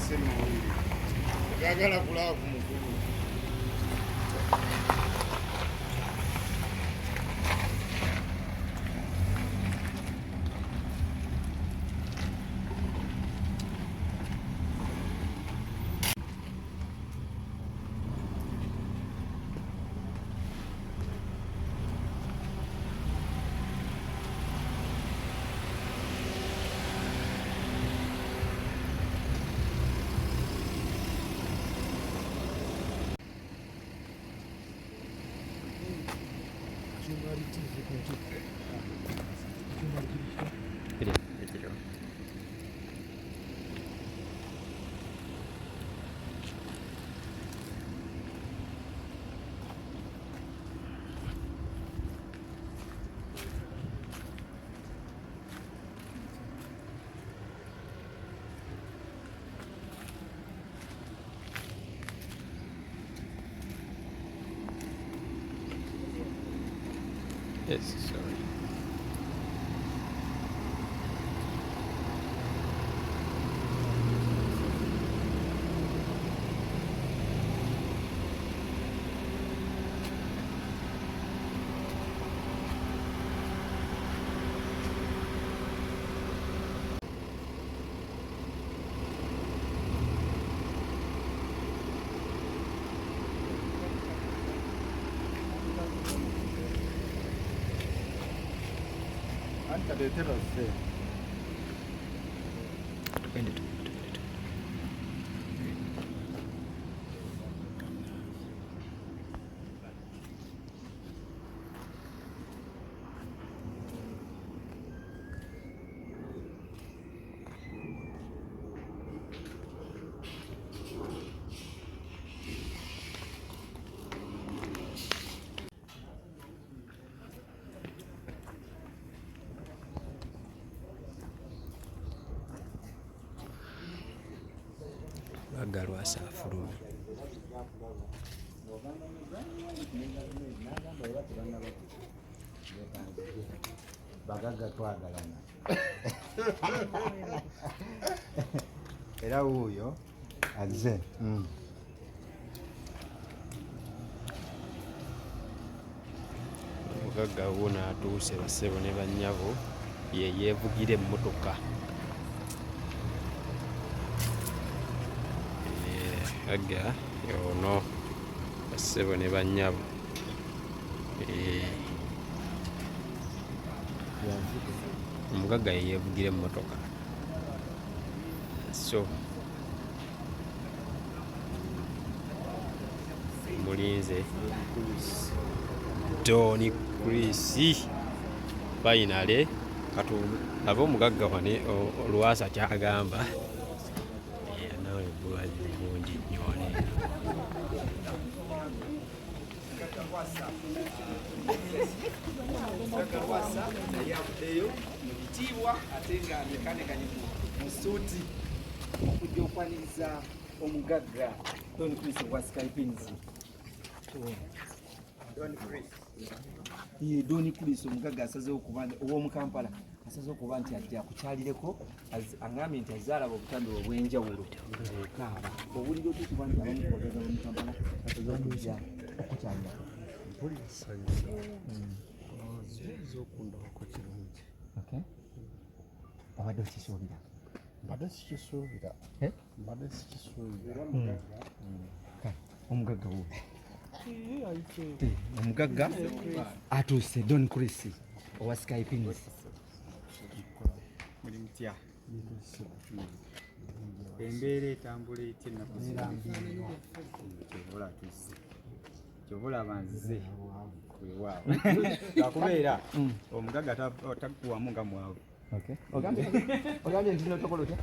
sema huyu yagala kulavu mukulu Yes, sorry. Antaletera se Bagalwasa afuluma. bagaga twagalana era wuuyo azze Omugagga wo n'atuuse bassebo ne bannyabo ye yeevugira emmotoka. Agga ono bassebo ne bannyabo. Omugagga ye yeevugira emmotoka. So mulinze Don Chris finally katulabe omugagga wane Lwasa kyagamba nawe bulwazi bungi nnyo wano Lwasa yavuddeyo mu kitiibwa ate nga mekanekanye mu suuti okujja okwaniriza omugagga Don Chris wa Skypins. Don Chris omugagga asazeewo okuba ow'omu Kampala asazeewo okuba nti ajja akukyalireko agambye nti azaalaba obutandiro obw'enjawulo okaaba owulira otya okuba nti abamu kubagaza b'omu Kampala asazeewo okujja okukyalira zokundabako kirungi obadde okisuubira mbadde sikisuubira omugagga wo omugagga atuuse Don Chris owa Skypins. Muli mutya? Embeera etambula etya ennaku zino? Kyobola atuuse kyobola banzize weewaawo lwakubeera omugagga takuwamu nga mwavu. Ogambye nti notokola otya?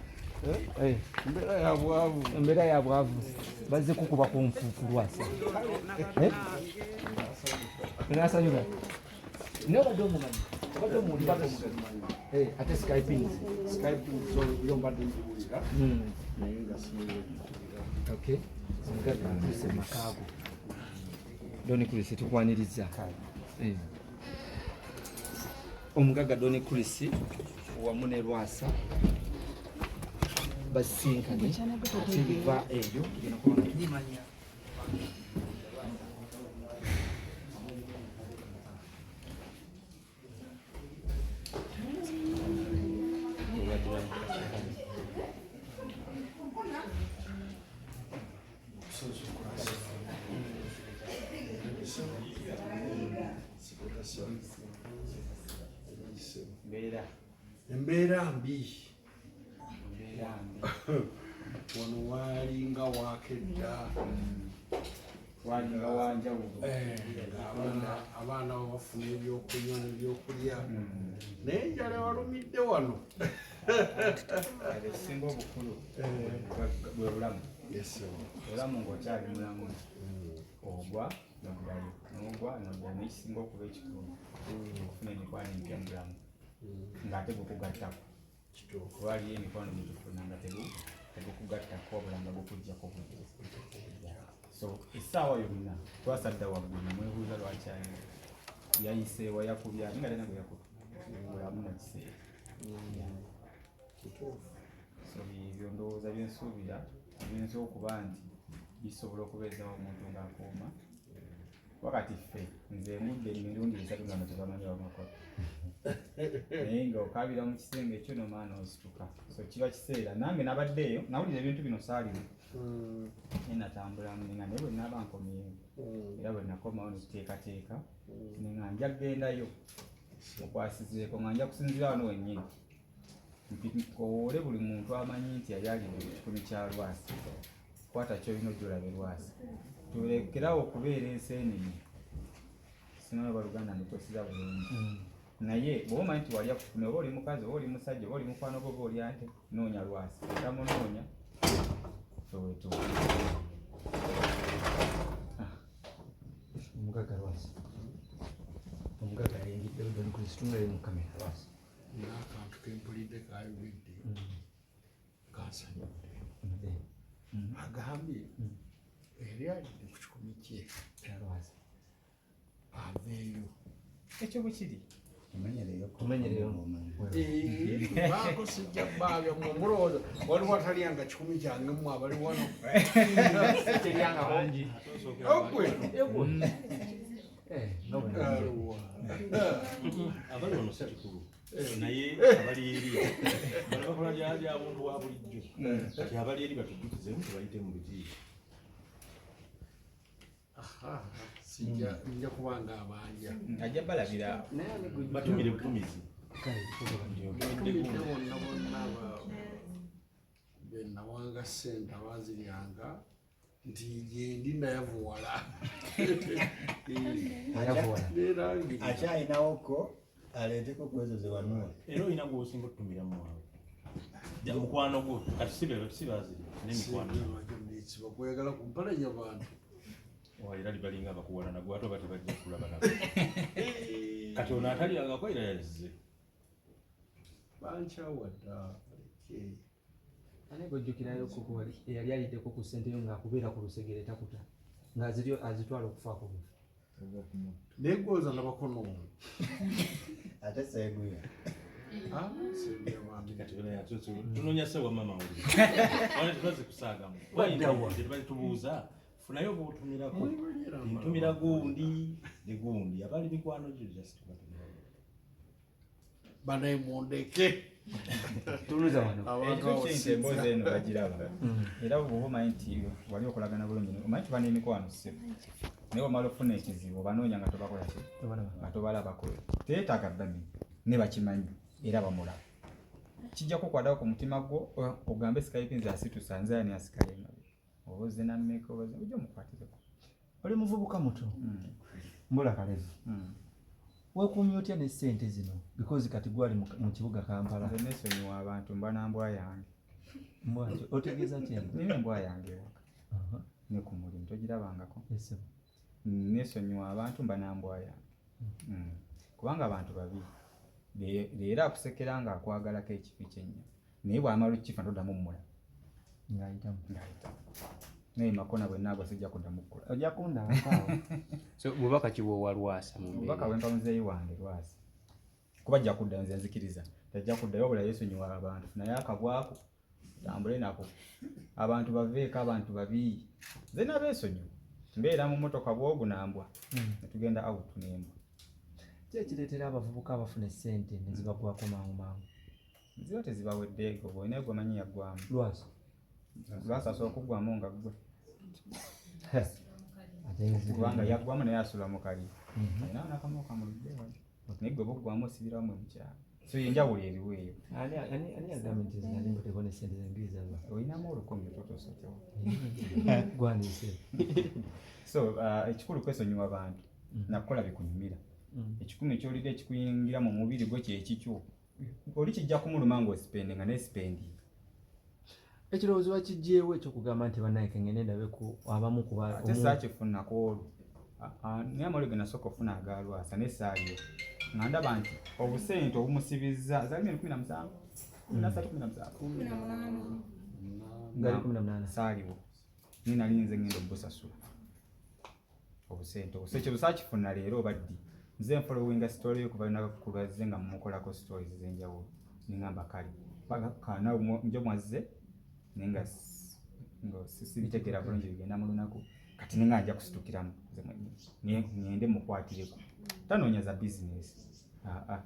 embeera ya bwavu bazze kukuba ku nfuufu Lwasa nasanyuka naye obadde omumanyi obadde omuwulirako omugagga ate Skypins yo mbadde ngiwulira naye nga omugagga atuuse mu makaago Don Chris tukwaniriza omugagga Don Chris wamu ne Lwasa basinkane ate biva eyo tugenda kuba nga tubimanya. Embeera mbi wano waalinga waakedda walinga wanjawulo abaana bafuna ebyokunywa n'ebyokulya naye enjala walumidde wano. ekisinga obukulu bwe bulamu. Obulamu ng'okyali mulamu ogwa noddayo n'ogwa noddayo n'ekisinga okuba ekikulu okufuna emikwano emipya mu bulamu ng'ate gukugattako. Kuba waliyo emikwano gyetufuna nga tegukugattako obulanga bukujjako budde. So essaawa yonna twasadda waggulu namwebuuza lwaki yayiseewa yakubya nga tena bwe yakubulamu nakiseera. So ebyo ndowooza byensuubira biyinza okuba nti bisobola okubeezawo omuntu ng'akuuma wakati ffe nze emudde emirundi 3 nga tebamanyi wamakola naye ng'okabira mu kisenge ekyo nomaana osituka. So kiba kiseera nange nabaddeeyo nawulira ebintu bino saalimu naye natambula nga naye bwe naaba nkomyewo era bwe nakomawo nekiteekateeka nga nja kgendayo mukwasizeeko nga nja kusinzira wano wennyini nkowoole buli muntu amanyi nti yali alidde ku kikumi kya Lwasa kwata kyolina ojjolabe Lwasa tulekerawo okubeera enseenene singa baluganda nitosiza bulungi naye bw'oba omanyi nti walya kufuna oba oli mukazi oba oli musajja oba oli mukwano gwo oba oli ate noonya Lwasa era munoonya sowetuuka Omugaga Lwasa omugaga yayingidde bali ku situngale mu kamera Lwasa n'akantu kempulidde kayogedde kansanyudde agambye eri alidde ku kikumi kye Lwasa aveeyo ekyo bwe kiri tumenyereyo baako sijja baabya mulowooza waliwo atalyanga kikumi kyange mu abali wano abali wano si kikulu naye abali eri bano bakola lyali abuntu wa bulijjo kati abali eri batujjukizemu tebayite mu lukiiko. nja kubanga abanja ajja balabira batumire butumizi batumidde bonna bonna benawanga sente abaziryanga nti gyendi nayavuwala akyayinawoko aleeteko kwezo zewanula era olina gwosinga otutumira muwawe mukwano gwo kati sibaziri nemikwano bakwegala kumpalanya bantu era libalinga abakuwalana gwato bati bajja kulaba nabo kati ono atalyangako era yazze bankyawadda ane gojjukirayo koko eyali aliddeko ku ssente yo ng'akubeera ku lusegere takuta ng'azitwala okufaako bufe naye gwoza nabako n'omu ate seeguya tunonya sewa mama oli wane tubaze kusaagamu tetubaza funayo bw'otumirako ntumira gundi ne gundi abali mikwano gyo just tubatumira banaye mundeke tunuza wano emboozi eno bagiraba era bw'oba omanyi nti wali okolagana bulungi omanyi tuba n'emikwano ssebo naye wamala okufuna ekizibu obanoonya nga tobakola ki nga tobalabako teetaaga ddamini ne bakimanyi era bamulaba kijja kukwatako ku mutima gwo ogambe Skype nze asitusa nze ani asikaye nga oba ozze nammeka oba ojja omukwatireko oli muvubuka muto mbula kalezi weekuumya otya ne ssente zino because kati gwali mu kibuga Kampala nze nesonyiwa abantu mba na mbwa yange mbwakyo otegeeza ki nina embwa yange ewaka ne ku mulimu togirabangako nesonyiwa abantu mba na mbwa yange kubanga abantu babi leero akusekera nga akwagalako ekifi kyennya naye bw'amala okukifa toddamu mmula ng'ayitamu naye makona bwe naago sijja kuddamu kkola ojja kundabakaawo so bubaka kiwowa Lwasa mu obubaka bwe mpa muzeeyi wange Lwasa kuba ajja kuddayo nze nzikiriza tajja kuddayo obula yeesonyiwa abantu naye akabwako tambule nako abantu baveeko abantu babi nze nabeesonyiwa mbeera mu motoka bwogunambwa netugenda out nembwa kyekireetera abavubuka abafuna essente ne zibagwako mangu mangu ziba tezibaweddeego bwolina gwemanyi yaggwamu lwaki lwasasobola okuggwamu nga ggwe ate kubanga yaggwamu naye asula mu kali alina nakamu kamuludde naye gwe buggwamu osibiramu emukyalo so yenjawulo eriwo eyo ani agambye nti zinalimba tebona essente zengiriza olinamu olukumi totosokyewo gwanise so ekikulu kwesonyiwa abantu nakukola bikunyumira ekikumi kyolidde ekikuyingira mu mubiri gwe kyekikyo oli kijja kumuluma ngaosipendi nga nesipendi ekirowoozo bakijjeewo ekyokugamba nti bannange ngende ndabeku abamu kuba ate saakifunako olwo naye amalwege nasooka ofuna agalwasa nesaaliyo nga ndaba nti obusente obumusibizza zali 17 ngali 18 saaliwo naye nali nze ngenda obusasula obusente obwo ekyo saakifuna leero obaddi nze nfolowinga story yo kuva lunaku lwazze nga mumukolako stories ez'enjawulo ningamba kale kana njo mwazze naye nga sibitegeera bulungi bigenda mu lunaku kati ninga ajja kusitukiramu ngende mukwatireko tanoonya za bizinesi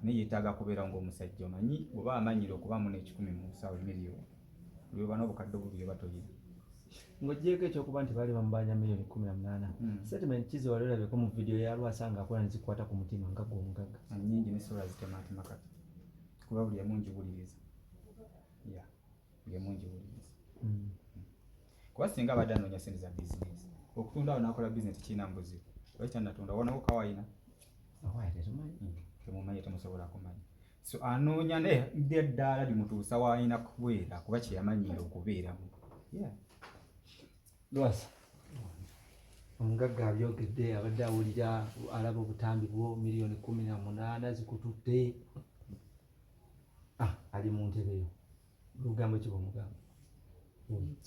naye yeetaaga kubeera ng'omusajja omanyi oba amanyire okubamu n'ekikumi mu nsawo miliyoni lweba n'obukadde bubiri oba toyina ng'ogyeko ekyokuba nti baali bamubanja miliyoni 18 settlement kizo wali olabeko mu vidiyo yalwasa ng'akola nezikwata ku mutima nga gwe omugagga nyingi nesobola zitemaatema kati kuba buli emu njiwuliriza buli emu njiwuliriza kuba singa abadde anoonya sente za bizinesi okutunda awo n'akola bizinesi kirina mbuzi oba kyanatunda wonako kawayina temumanyi temusobola kumanya so anoonya neddaala limutuusa wayina kubeera kuba kyeyamanyire okubeeramu lwasa omugagga abyogedde abadde awulira alaba obutambi bwo miliyoni 18 zikutudde ali mu ntebe yo lugambo ki bwomugamba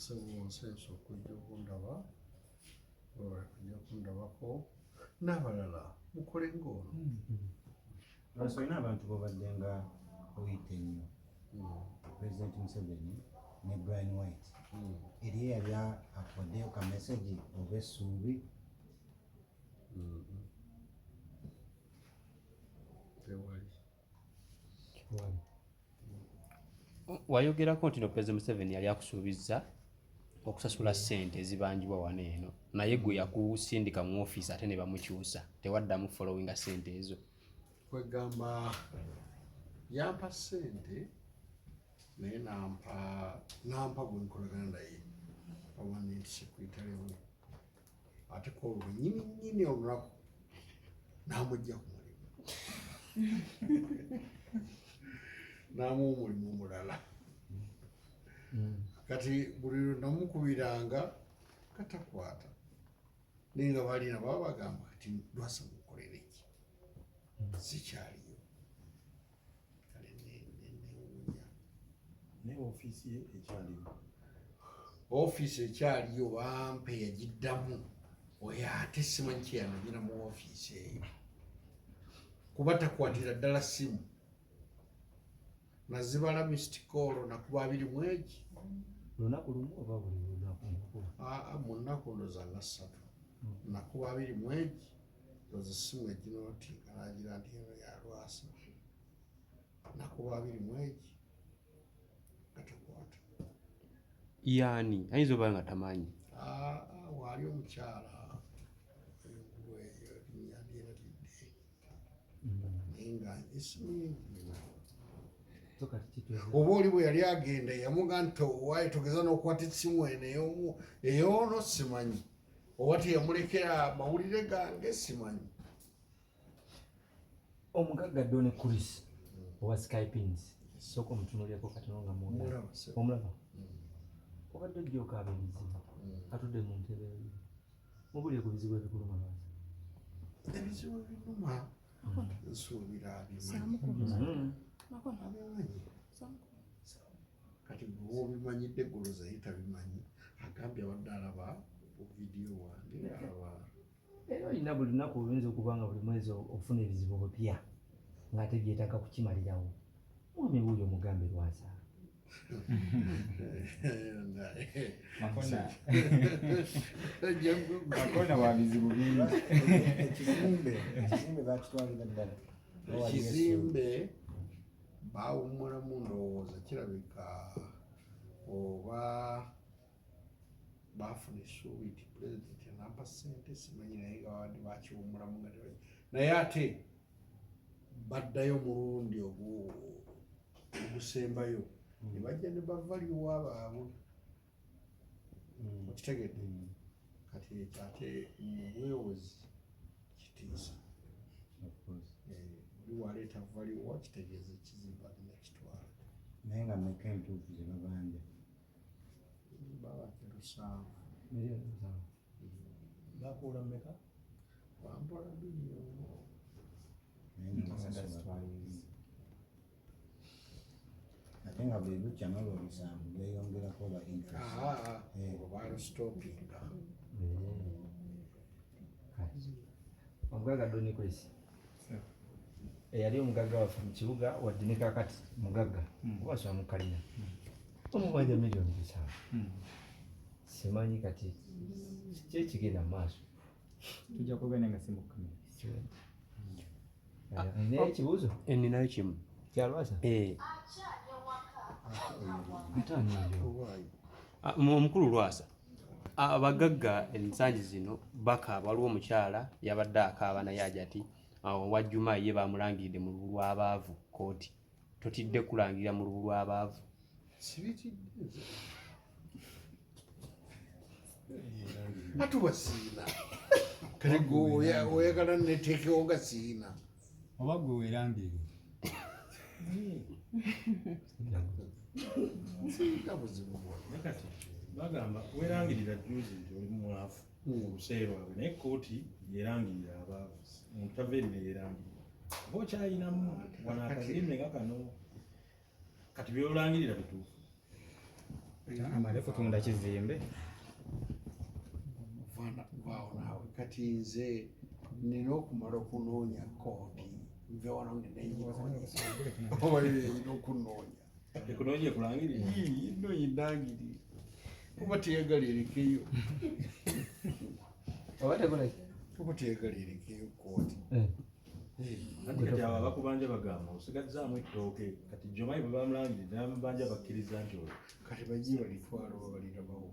sebonseesa okujja okundaba kujja kundabako n'abalala mukole ng'ono olina abantu babadde nga oyita ennyo President Museveni ne Brian White eriyo yali akoddeyo ka message oba essuubi wayogerako nti no President Museveni yali akusuubizza okusasula ssente ezibanjibwa wano eno naye gwe yakusindika mu ofiisi ate ne bamukyusa tewaddamu followinga ssente ezo kwegamba yampa ssente naye nampa gwe nkolagana naye permanent secretary we ate ko nyini olunaku namujja ku mulimu namuwa omulimu omulala kati buli namukubiranga katakwata naye nga balina baba bagamba kati lwasa mukolere ki sikyaliyo kale newunya naye ofiisi ye ekyaliyo ofiisi ekyaliyo bampe yagiddamu oyo ate simanyi kyeyanagira mu ofiisi eyo kuba takwatira ddala simu nazibala mistikolo nakuba 2 mwegi lunaku lumu oba buli lunaku mu nnaku ndoza nga 3 nakuba 2 mwegi ndoza simu eginoti alagira nti eno yalwasa nakuba 2 mwegi katakwata yani ayinza oba nga tamanyi wali omukyala engulu eyo yandiralidde naye nga esimu oba oli bwe yali agenda yamuga nti owaye togeza n'okukwata essimu eno eyoono simanyi oba teyamulekera amawulire gange simanyi omugagga Doni Chris owa Skypins sooka omutunulyeko katono nga omulaba obadde ojja okaaba ebizibu atudde mu ntebe mubulire ku bizibu ebikuluma lwasa ebizibu ebinuma nsuubira abimanyi kati bwobimanyidde goloza ye tabimanyi agambye abadde alaba vidiyo wange alaba era olina buli lunaku oluyinza okuba nga buli mwezi ofuna ebizibu bipya ng'ate byetaaga kukimalirawo mwami wuuyo mugambe lwasa makona wa bizibu bingi. ekizimbe bakitwalira ddala ekizimbe bawummulamu ndowooza kirabika oba bafuna essuubi nti pulezidenti anampa ssente simanyi naye nga babadde bakiwummulamu nga naye ate baddayo mulundi ogusembayo ne bajja ne bavaliwa baabwe okitegedde kati ekyo ate mu bwewozi kitiisa oli waleeta valiwa kitegeeza ekizimba nekitwala naye nga meka entuufu ze babanja babake 7 bakuula mmeka bampola biliyoni ate nga bwe bukya n'olwomusanvu beeyongerako ba interest obalustopinga omugagga Donicles eyali omugagga waffe mu kibuga wadde ne kakati mugagga obasoma mu kalina omubanja miliyoni 7 simanyi kati kiki ekigenda mu maaso Tujja kugenda nga si mu kamera. naye ekibuuzo ninayo kimu kyalwasa omukulu Lwasa abagagga ensangi zino bakaaba waliwo omukyala yabadde akaaba naye ajja ati wajjuma ye bamulangiridde mu lubu lw'abaavu kooti totidde kulangirira mu lubu lw'abaavu sibitidde atuba siina kale oyagala neteekewo nga siina Oba gwe weerangirire. siina buzibu bwonna kati bagamba weerangirira juzi nti oli mwavu oluseera lwawe naye kooti yeerangirira abaavu omuntu taveerire yeerangirira oba okyayinamu wano akazimbe nga kano kati byolangirira bituufu Amale kutunda kizimbe. vaawo naawe kati nze nina okumala okunoonya kooti nve wano ngenayinaoba yeyina okunoonya ekunoonya ekulangirira ino yinangirire oba teyagala erekeyo oba tekolaki oba teyagala erekeyo kooti ati kati abo abakubanja bagamba osigazzaamu ettooke kati jomayi bwe bamulangirira n'ababanja bakkiriza nti olwo kati bajje balitwala oba balirabawo